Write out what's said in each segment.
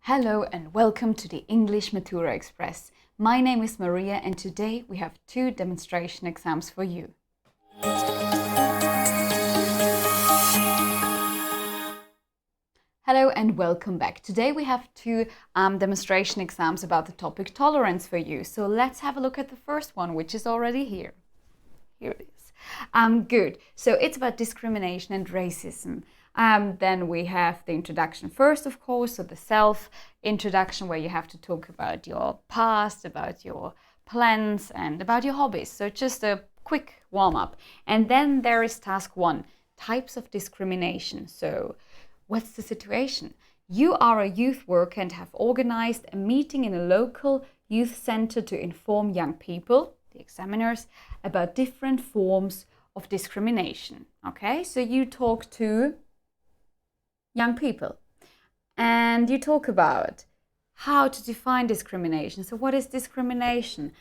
Hello and welcome to the English Matura Express. My name is Maria and today we have 2 demonstration exams for you. Hello and welcome back. Today we have 2 demonstration exams about the topic tolerance for you. So let's have a look at the first one, which is already here. Here it is. Good. So it's about discrimination and racism. Then we have the introduction first, of course, so the self-introduction where you have to talk about your past, about your plans and about your hobbies. So just a quick warm-up. And then there is task 1, types of discrimination. So what's the situation? You are a youth worker and have organized a meeting in a local youth center to inform young people, the examiners, about different forms of discrimination. Okay, so you talk to young people and you talk about how to define discrimination. So what is discrimination?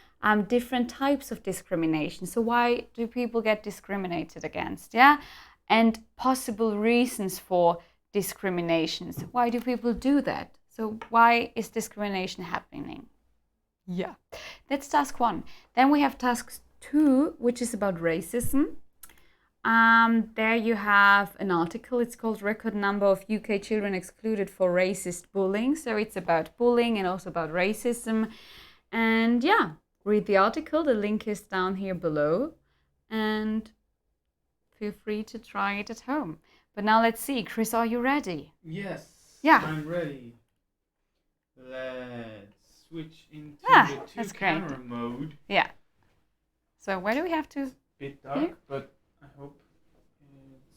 Different types of discrimination. So why do people get discriminated against? Yeah, and possible reasons for discriminations. Why do people do that? So why is discrimination happening? Yeah, that's task 1. Then we have task 2, which is about racism. There you have an article. It's called Record Number of UK Children Excluded for Racist Bullying. So it's about bullying and also about racism. And yeah, read the article. The link is down here below. And feel free to try it at home. But now let's see. Chris, are you ready? Yes, Yeah. I'm ready. Let's switch into that's the great. camera mode. Yeah. So where do we have to? Bit dark, Here? but I hope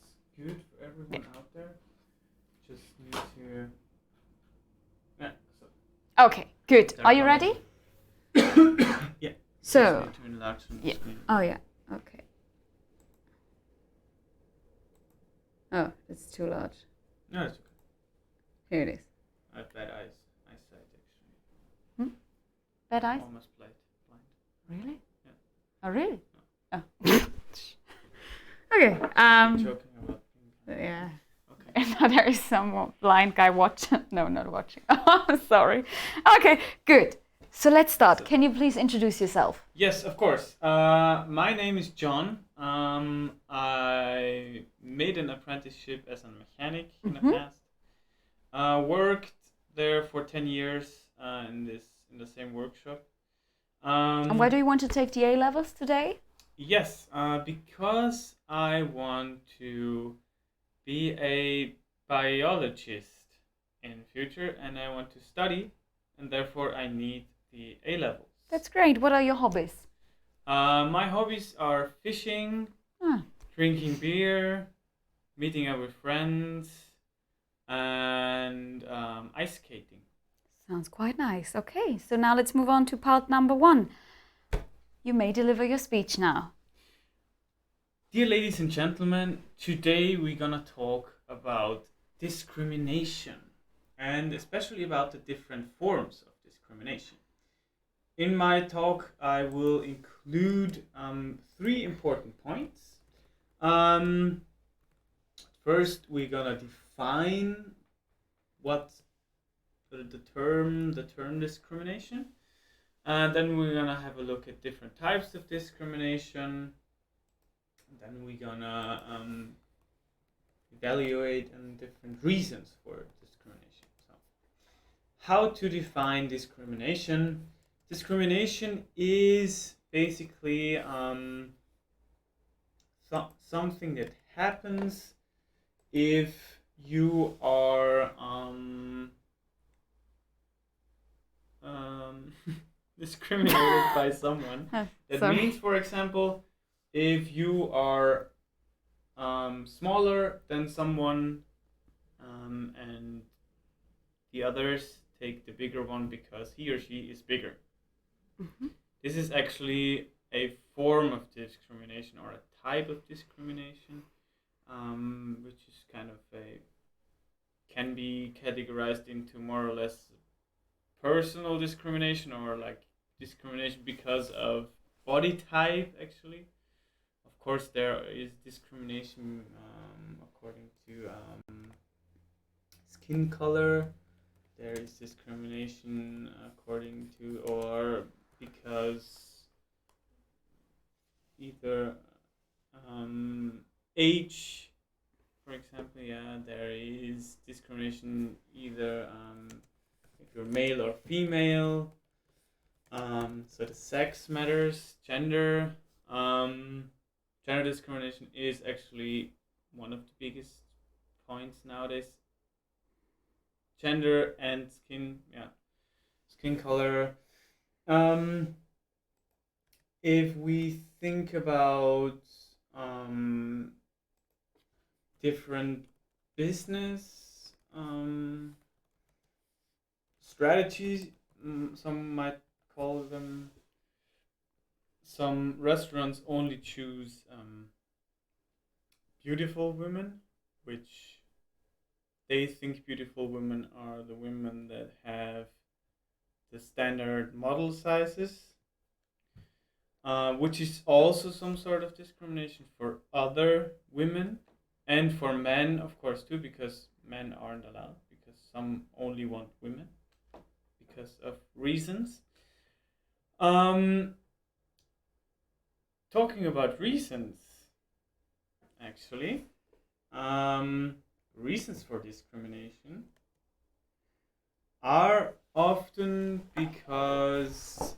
it's good for everyone out there. Just need to. Yeah. Okay, good. Are you ready? Yeah. So. Just need to enlarge the Yeah. screen. Oh yeah. Okay. Oh, it's too large. No, it's okay. Here it is. I have bad eyesight actually. Bad eyes? Almost blind. Really? Yeah. Oh, really? Oh. Okay. I'm joking about being blind. Yeah. Okay. Now there is some blind guy watching. No, not watching. Oh, sorry. Okay, good. So let's start. Can you please introduce yourself? Yes, of course. My name is John. I made an apprenticeship as a mechanic in the past. Worked there for 10 years in the same workshop. And why do you want to take the A levels today? Yes, because I want to be a biologist in the future, and I want to study, and therefore I need the A levels. That's great. What are your hobbies? My hobbies are fishing, Ah. drinking beer, meeting up with friends, and ice skating. Sounds quite nice. Okay, so now let's move on to part number 1. You may deliver your speech now. Dear ladies and gentlemen, today we're gonna talk about discrimination, and especially about the different forms of discrimination. In my talk, I will include 3 important points. First, we're gonna define what the term discrimination. Then we're gonna have a look at different types of discrimination. Then we're gonna evaluate different reasons for discrimination. So, how to define discrimination? Discrimination is basically something that happens if you are discriminated by someone. That Sorry. means, for example, if you are smaller than someone and the others take the bigger one because he or she is bigger. This is actually a form of discrimination or a type of discrimination, which is kind of can be categorized into more or less personal discrimination or like discrimination because of body type actually. Of course, there is discrimination according to skin color. there is discrimination according to or because either age, for example, there is discrimination either if you're male or female. So the sex matters, gender. Gender discrimination is actually one of the biggest points nowadays. Gender and skin color. If we think about different business strategies, some might call them. Some restaurants only choose beautiful women, which they think beautiful women are the women that have the standard model sizes, which is also some sort of discrimination for other women and for men, of course, too, because men aren't allowed, because some only want women because of reasons. Talking about reasons, actually, reasons for discrimination are often because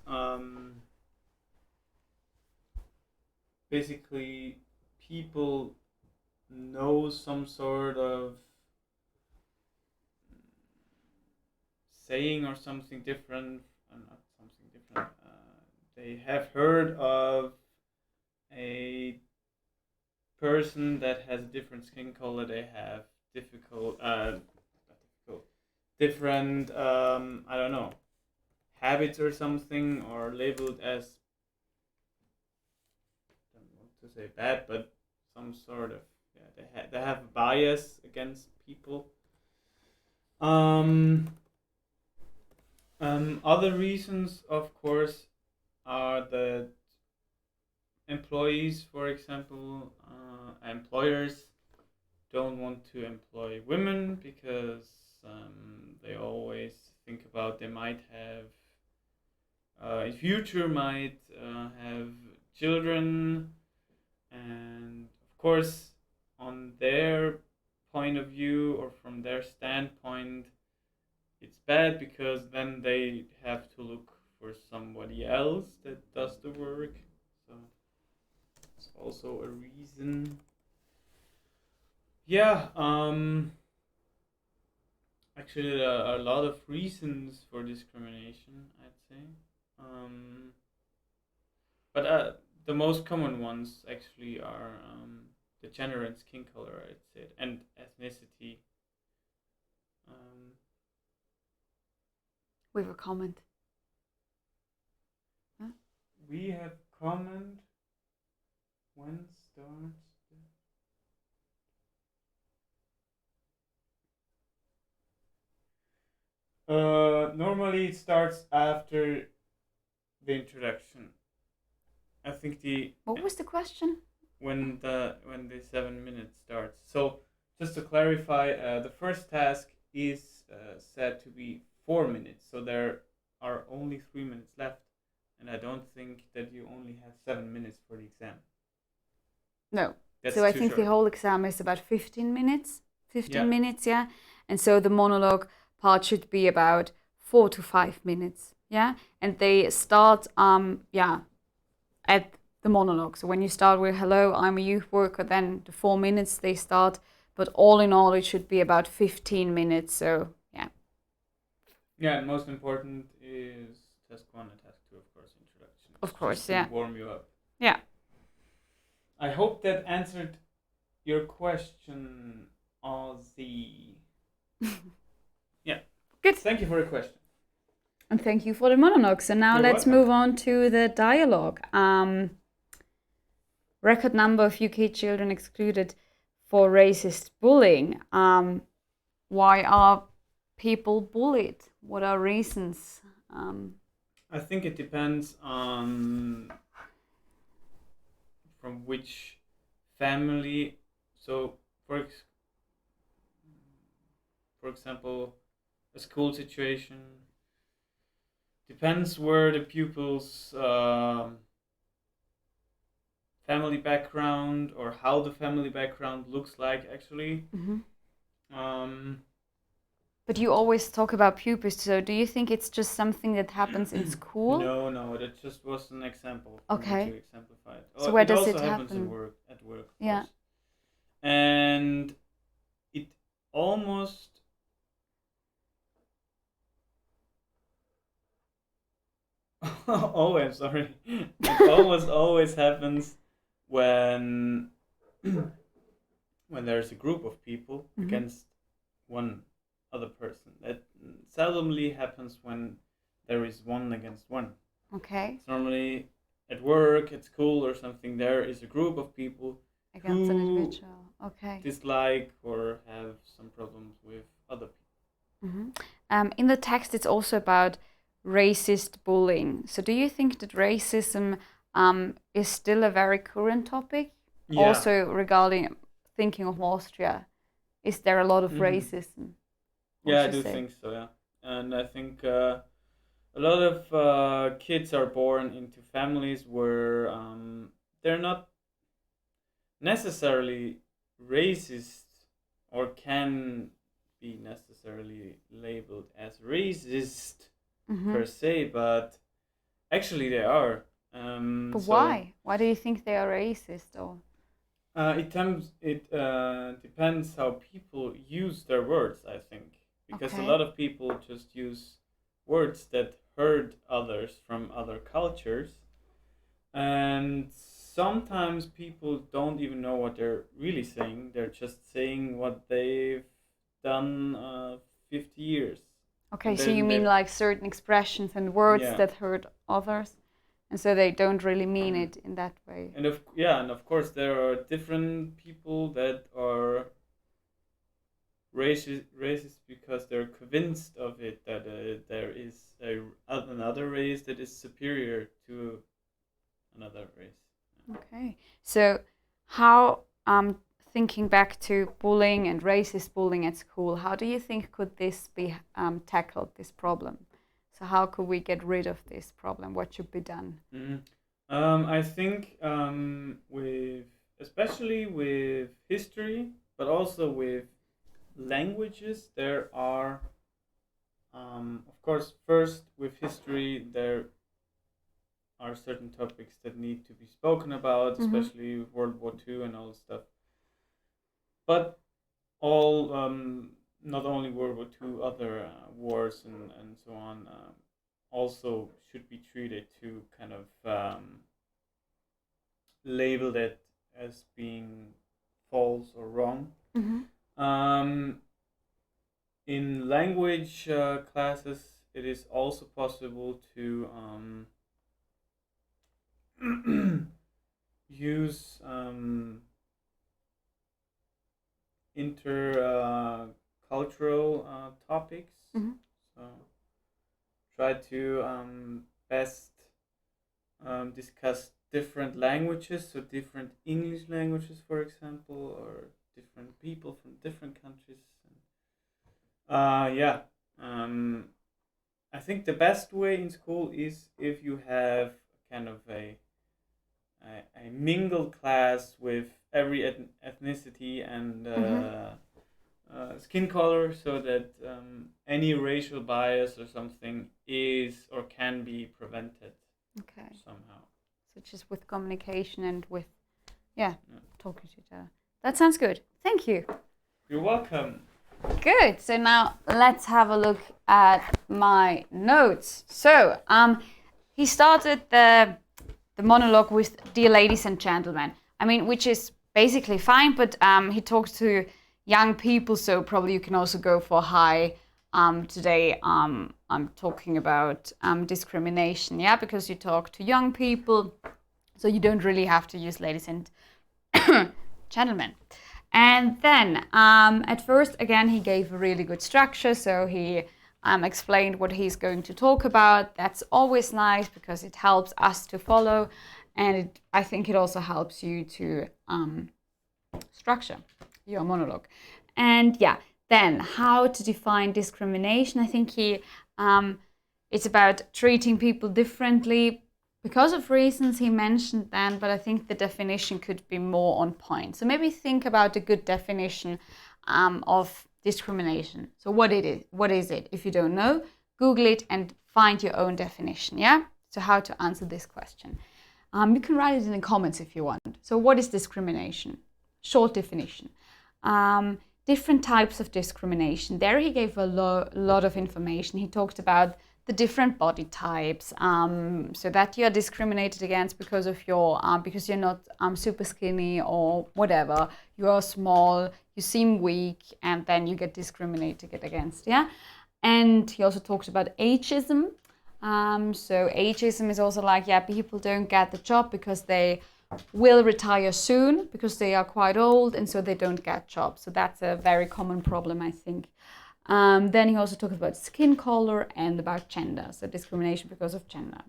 basically people know some sort of saying or something different, not something different. They have heard of a person that has a different skin color. They have different I don't know, habits or something, or labeled as, I don't want to say bad, but some sort of they have a bias against people. Other reasons, of course, are that employees, for example, employers don't want to employ women because they always think about they might have in future might have children, and of course on their point of view or from their standpoint it's bad because then they have to look for somebody else that does the work. So it's also a reason. Actually there are a lot of reasons for discrimination, I'd say. But the most common ones actually are the gender and skin color, I'd say, and ethnicity. We have a comment. Huh? We have comment. When starts? Normally it starts after the introduction. I think What was the question? when the 7 minutes starts. So just to clarify, the first task is said to be 4 minutes. So there are only 3 minutes left, and I don't think that you only have 7 minutes for the exam. No. That's so I too think short. the whole exam is about 15 minutes. 15 Yeah. minutes, yeah. And so the monologue part should be about 4 to 5 minutes, yeah. And they start, at the monologue. So when you start with "Hello, I'm a youth worker," then the 4 minutes they start. But all in all, it should be about 15 minutes. So yeah. Yeah, and most important is task 1 and task 2, of course, introduction. Of course, just to yeah. warm you up. Yeah. I hope that answered your question, Ozzy. Yeah. Good. Thank you for your question. And thank you for the monologue. So now You're let's welcome. move on to the dialogue. Record number of UK children excluded for racist bullying. Why are people bullied? What are reasons? I think it depends on from which family. So, for example, a school situation. Depends where the pupil's family background or how the family background looks like actually. But you always talk about pupils, so do you think it's just something that happens in school? No, that just was an example for me to exemplify it. So where it does also it happens happen? at work, of Yeah. course. And it almost oh, I'm sorry. It almost always happens when when there's a group of people against one other person. That seldomly happens when there is one against one. Okay. It's normally at work, at school, or something. There is a group of people Against who an individual. Okay. dislike or have some problems with other people. In the text, it's also about racist bullying. So do you think that racism is still a very current topic? Yeah. Also regarding thinking of Austria, is there a lot of racism? Yeah, I do think so, yeah. And I think a lot of kids are born into families where they're not necessarily racist or can be necessarily labeled as racist per se, but actually they are. But why? Why do you think they are racist? Or it depends how people use their words, I think, because a lot of people just use words that hurt others from other cultures, and sometimes people don't even know what they're really saying. They're just saying what they've done 50 years. Okay, so you mean like certain expressions and words that hurt others, and so they don't really mean it in that way. And of course there are different people that are racist because they're convinced of it, that there is another race that is superior to another race. Okay, so how thinking back to bullying and racist bullying at school, how do you think could this be tackled, this problem? So how could we get rid of this problem? What should be done? I think especially with history, but also with languages, there are, of course, first with history, there are certain topics that need to be spoken about, especially World War II and all that stuff. But all, not only World War II, other wars and so on, also should be treated to kind of labeled it as being false or wrong. In language classes, it is also possible to use intercultural topics. So try to best discuss different languages, so different English languages, for example, or different people from different countries. I think the best way in school is if you have kind of a mingled class with every ethnicity and skin color, so that any racial bias or something is or can be prevented somehow. So just with communication and with, talking to each other. That sounds good. Thank you. You're welcome. Good. So now let's have a look at my notes. So he started the monologue with "Dear ladies and gentlemen." I mean, which is basically fine, but he talks to young people, so probably you can also go for "Hi." Today I'm talking about discrimination, because you talk to young people, so you don't really have to use "ladies and gentlemen." And then at first, again, he gave a really good structure, so he explained what he's going to talk about. That's always nice because it helps us to follow, and I think it also helps you to structure your monologue. And Then, how to define discrimination. I think it's about treating people differently because of reasons he mentioned then, but I think the definition could be more on point. So maybe think about a good definition of discrimination. So what is it? If you don't know, Google it and find your own definition, yeah? So how to answer this question. You can write it in the comments if you want. So what is discrimination? Short definition. Different types of discrimination. There he gave a lot of information. He talked about the different body types, so that you are discriminated against because of because you're not super skinny or whatever. You are small, you seem weak, and then you get discriminated against. Yeah, and he also talked about ageism. So ageism is also like, yeah, people don't get the job because they will retire soon because they are quite old, and so they don't get jobs. So that's a very common problem, I think. Then he also talked about skin color and about gender, so discrimination because of gender.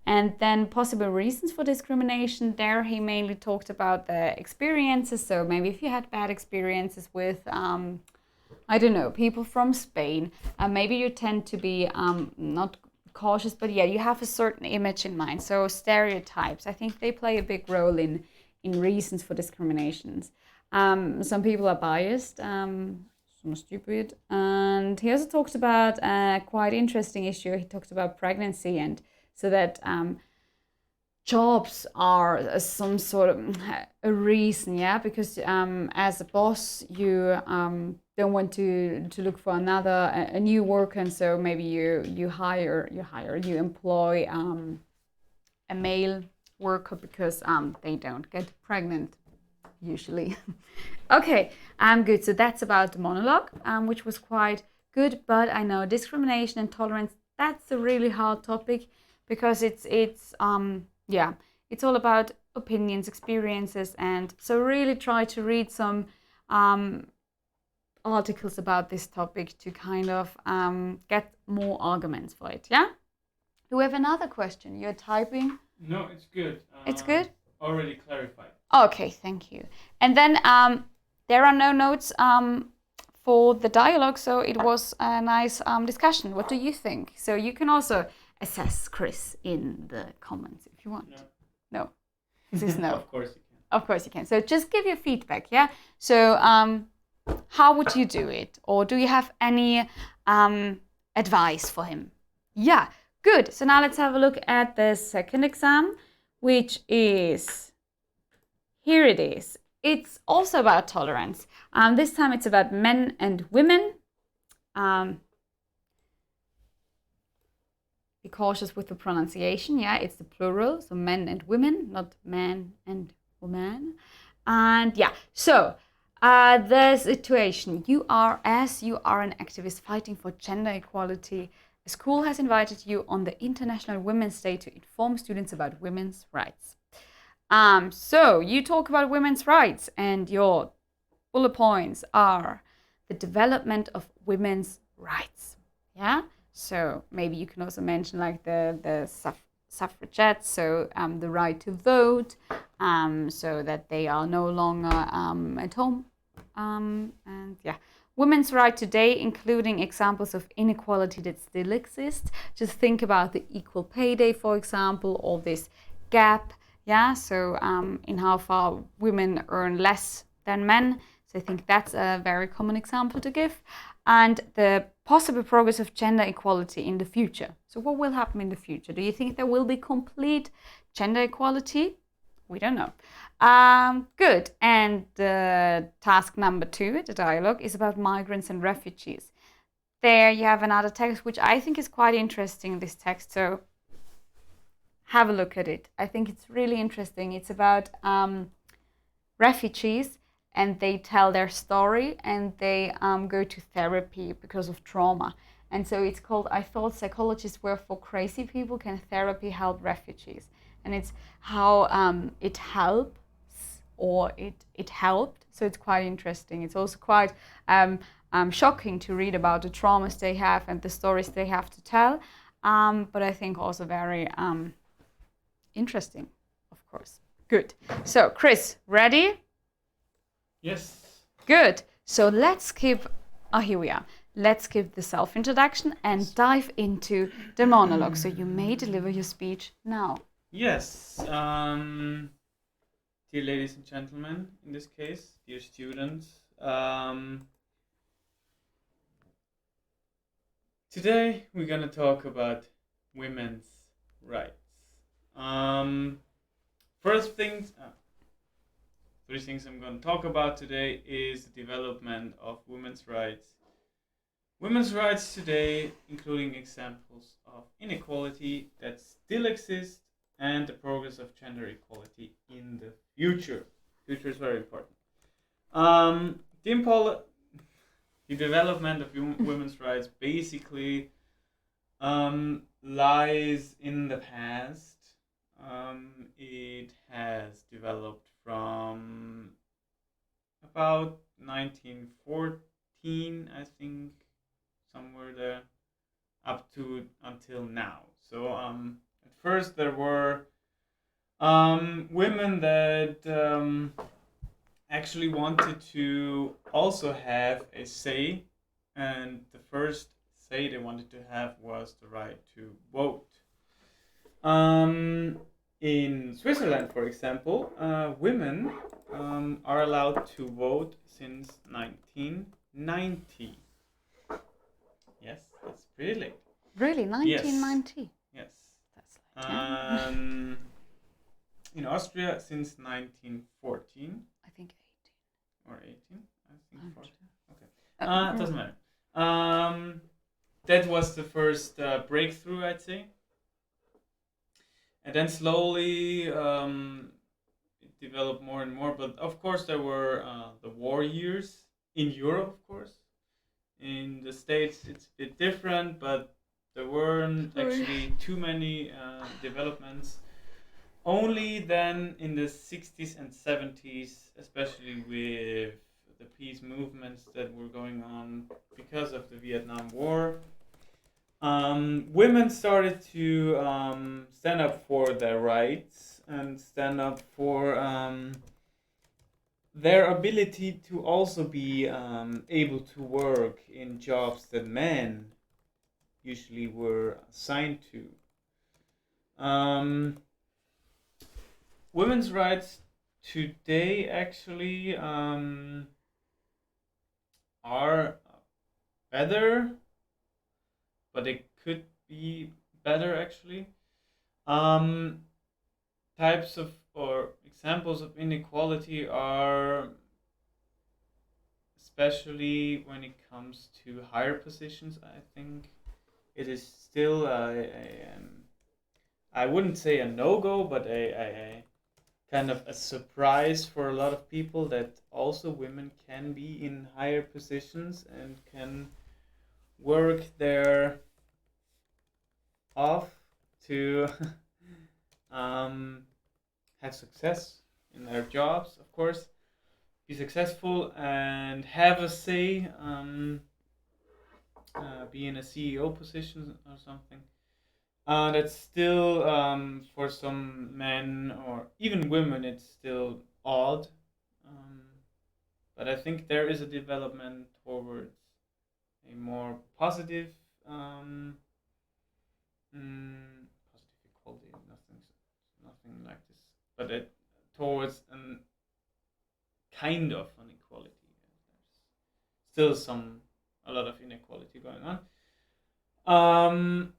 And then possible reasons for discrimination. There he mainly talked about the experiences. So maybe if you had bad experiences with, I don't know, people from Spain, maybe you tend to be not cautious, but yeah, you have a certain image in mind. So stereotypes, I think they play a big role in reasons for discriminations. Some people are biased, some stupid. And he also talked about a quite interesting issue. He talked about pregnancy, and so that jobs are some sort of a reason, yeah, because as a boss you don't want to look for a new worker, and so maybe you employ a male worker because they don't get pregnant usually. Okay, good. So that's about the monologue, which was quite good. But I know discrimination and tolerance, that's a really hard topic because it's all about opinions, experiences, and so really try to read some articles about this topic to kind of get more arguments for it. Yeah. Do we have another question? You're typing. No, it's good. It's good. Already clarified. Okay, thank you. And then there are no notes for the dialogue, so it was a nice discussion. What do you think? So you can also assess Chris in the comments if you want. No. This is no. Of course you can. Of course you can. So just give your feedback, yeah? So how would you do it? Or do you have any advice for him? Yeah, good. So now let's have a look at the second exam, which is, here it is. It's also about tolerance. This time it's about men and women. Be cautious with the pronunciation. Yeah, it's the plural, so men and women, not man and woman. And yeah, so the situation. You are an activist fighting for gender equality. A school has invited you on the International Women's Day to inform students about women's rights. So you talk about women's rights, and your bullet points are the development of women's rights. Yeah. So maybe you can also mention like the suffragettes, so the right to vote, so that they are no longer at home. And yeah, women's right today, including examples of inequality that still exist. Just think about the equal pay day, for example, or this gap. Yeah, so in how far women earn less than men. So I think that's a very common example to give. And the possible progress of gender equality in the future. So what will happen in the future? Do you think there will be complete gender equality? We don't know. Good. And task number 2, the dialogue, is about migrants and refugees. There you have another text, which I think is quite interesting, this text. So have a look at it. I think it's really interesting. It's about refugees, and they tell their story, and they go to therapy because of trauma. And so it's called, I thought psychologists were for crazy people. Can therapy help refugees? And it's how it helps, or it helped. So it's quite interesting. It's also quite shocking to read about the traumas they have and the stories they have to tell. But I think also very interesting, of course. Good. So Chris, ready? Yes. Good. So let's skip Here we are. Let's skip the self-introduction and dive into the monologue. So you may deliver your speech now. Yes, dear ladies and gentlemen, in this case, dear students, today we're gonna talk about women's rights. First things, three things I'm gonna talk about today is the development of women's rights. Women's rights today, including examples of inequality that still exist and the progress of gender equality in the future. Future is very important. The development of women's rights basically lies in the past. It has developed from about 1914, I think, somewhere there, up to until now. So at first there were women that actually wanted to also have a say, and the first say they wanted to have was the right to vote. In Switzerland, for example, women are allowed to vote since 1990. Yes, that's pretty late. Really, 1990? Yes. That's late. In Austria since 1914. I think 18. Or 18? I think 14. Okay. It doesn't matter. That was the first breakthrough, I'd say. And then slowly it developed more and more. But of course, there were the war years in Europe, of course. In the States, it's a bit different, but there weren't actually too many developments. Only then in the 60s and 70s, especially with the peace movements that were going on because of the Vietnam War, women started to stand up for their rights and stand up for their ability to also be able to work in jobs that men usually were assigned to. Women's rights today actually are better, but they could be better actually. Types of or examples of inequality are especially when it comes to higher positions. I think it is still I wouldn't say a no-go, but a kind of a surprise for a lot of people that also women can be in higher positions and can work their off to have success in their jobs, of course, be successful and have a say, be in a CEO position or something. That's still, for some men or even women, it's still odd. But I think there is a development towards a more positive, positive equality. Nothing like this, but towards an kind of an equality. There's still a lot of inequality going on.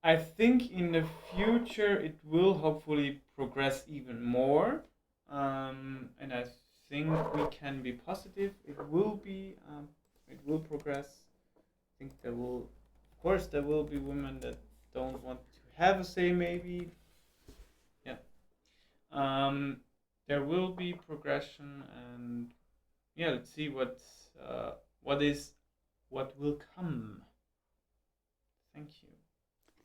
I think in the future it will hopefully progress even more, and I think we can be positive. It will progress. I think there will, of course, there will be women that don't want to have a say. Maybe, yeah. There will be progression, and yeah, let's see what will come. Thank you.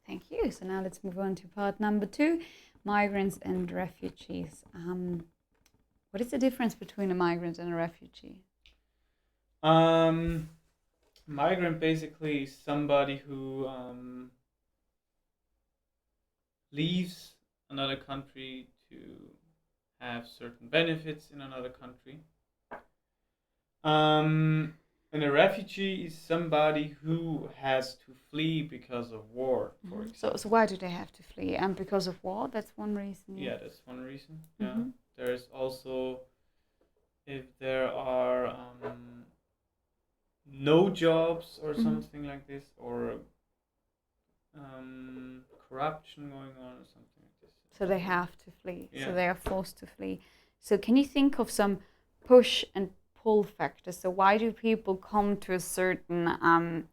Thank you. So now let's move on to part number 2, migrants and refugees. What is the difference between a migrant and a refugee? Migrant basically is somebody who leaves another country to have certain benefits in another country. A And a refugee is somebody who has to flee because of war, for example. So why do they have to flee? And because of war, that's one reason. Yeah, that's one reason. Yeah, there's also if there are no jobs or something like this, or corruption going on or something like this. So they have to flee. Yeah. So they are forced to flee. So can you think of some push and pull factors? So why do people come to a certain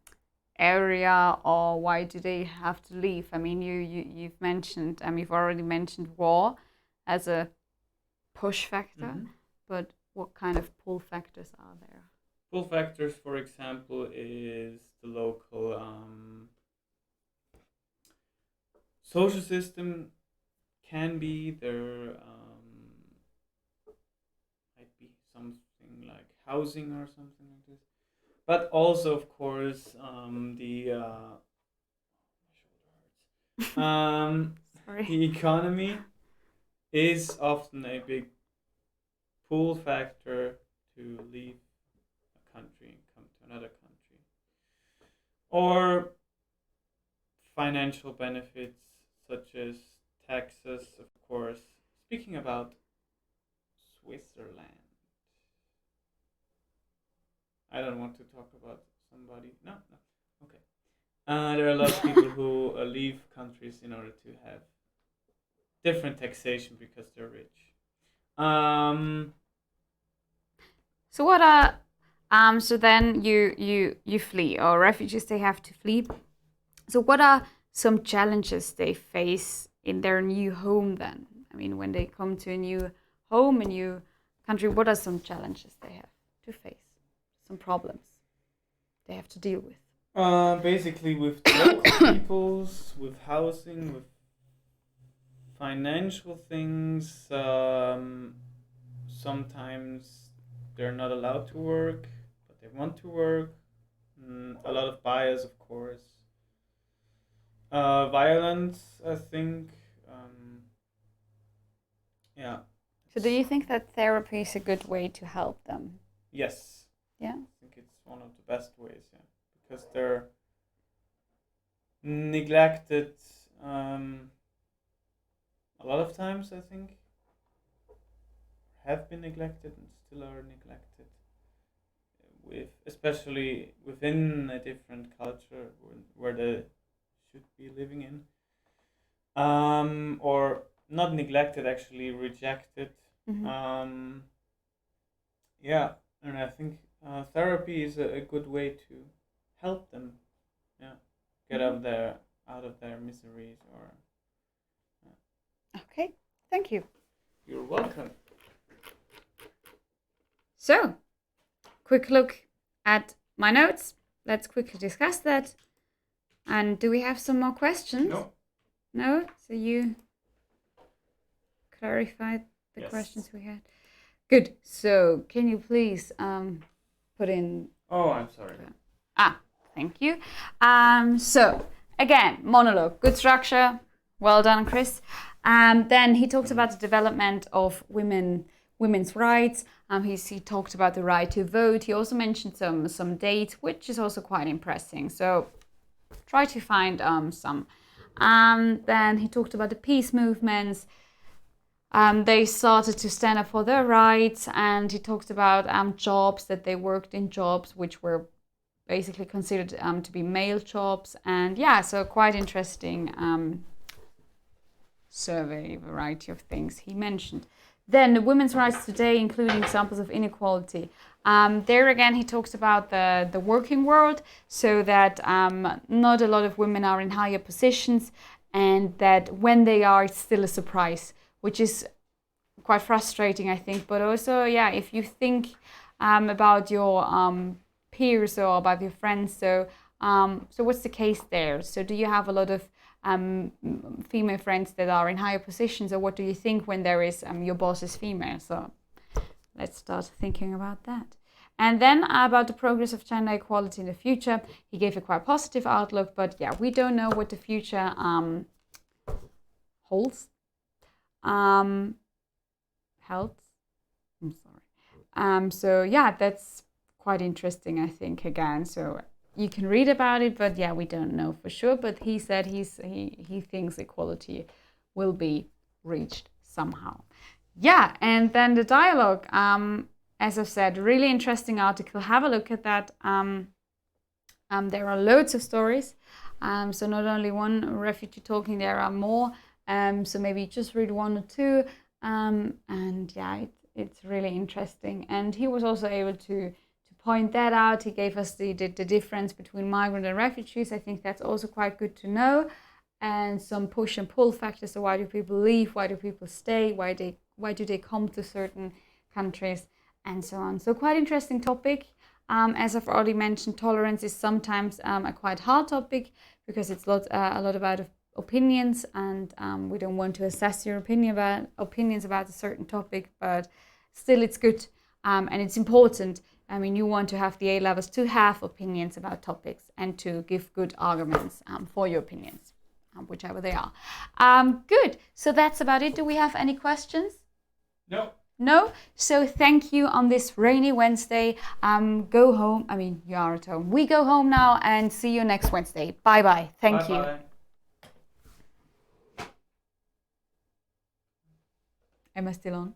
area, or why do they have to leave? I mean, you've mentioned, you've already mentioned war as a push factor, but what kind of pull factors are there? Pull factors, for example, is the local social system. Can be there might be something like housing or something like this, but also of course the economy is often a big pull factor to leave a country and come to another country, or financial benefits such as taxes, of course. Speaking about Switzerland, I don't want to talk about somebody. No. Okay. There are a lot of people who leave countries in order to have different taxation because they're rich. So what are so then you flee, or refugees, they have to flee. So what are some challenges they face in their new home then? I mean, when they come to a new home, a new country, what are some challenges they have to face? Some problems they have to deal with? Basically with the local peoples, with housing, with financial things. Sometimes they're not allowed to work, but they want to work. A lot of bias, of course. Violence, I think. Yeah. So do you think that therapy is a good way to help them? Yes. Yeah. I think it's one of the best ways, yeah. Because they're neglected a lot of times, I think. Have been neglected and still are neglected. Especially within a different culture where they should be living in. Or not neglected, actually rejected. Yeah, and I think therapy is a good way to help them, get out of their miseries. Or Okay, thank you. You're welcome. So, quick look at my notes. Let's quickly discuss that. And do we have some more questions? No. No? So you clarified the Yes. questions we had. Good. So can you please put in... Oh, I'm sorry. Thank you. So again, monologue, good structure. Well done, Chris. Then he talked about the development of women's rights. He talked about the right to vote. He also mentioned some dates, which is also quite impressive. So try to find some. Then he talked about the peace movements. They started to stand up for their rights, and he talked about jobs, that they worked in jobs which were basically considered to be male jobs. And yeah, so quite interesting survey, variety of things he mentioned. Then the women's rights today, including examples of inequality. There again, he talks about the working world, so that not a lot of women are in higher positions, and that when they are, it's still a surprise, which is quite frustrating, I think. But also, yeah, if you think about your peers or about your friends, so what's the case there? So do you have a lot of female friends that are in higher positions, or what do you think when there is your boss is female? So let's start thinking about that. And then about the progress of gender equality in the future, he gave a quite positive outlook, but yeah, we don't know what the future holds. Health. I'm sorry. So yeah, that's quite interesting, I think, again. So you can read about it, but yeah, we don't know for sure. But he said he thinks equality will be reached somehow. Yeah, and then the dialogue, as I've said, really interesting article. Have a look at that. There are loads of stories. So not only one refugee talking, there are more. So maybe just read one or two. And yeah, it's really interesting. And he was also able to point that out. He gave us the difference between migrant and refugees. I think that's also quite good to know. And some push and pull factors. So why do people leave? Why do people stay? Why do they come to certain countries? And so on. So quite interesting topic. As I've already mentioned, tolerance is sometimes a quite hard topic because it's a lot about opinions, and we don't want to assess your opinions about a certain topic, but still it's good and it's important. I mean, you want to have the A-levels to have opinions about topics and to give good arguments for your opinions, whichever they are. Good. So that's about it. Do we have any questions? No. No? So thank you on this rainy Wednesday. Go home. I mean, you are at home. We go home now and see you next Wednesday. Bye-bye. Thank you. Am I still on?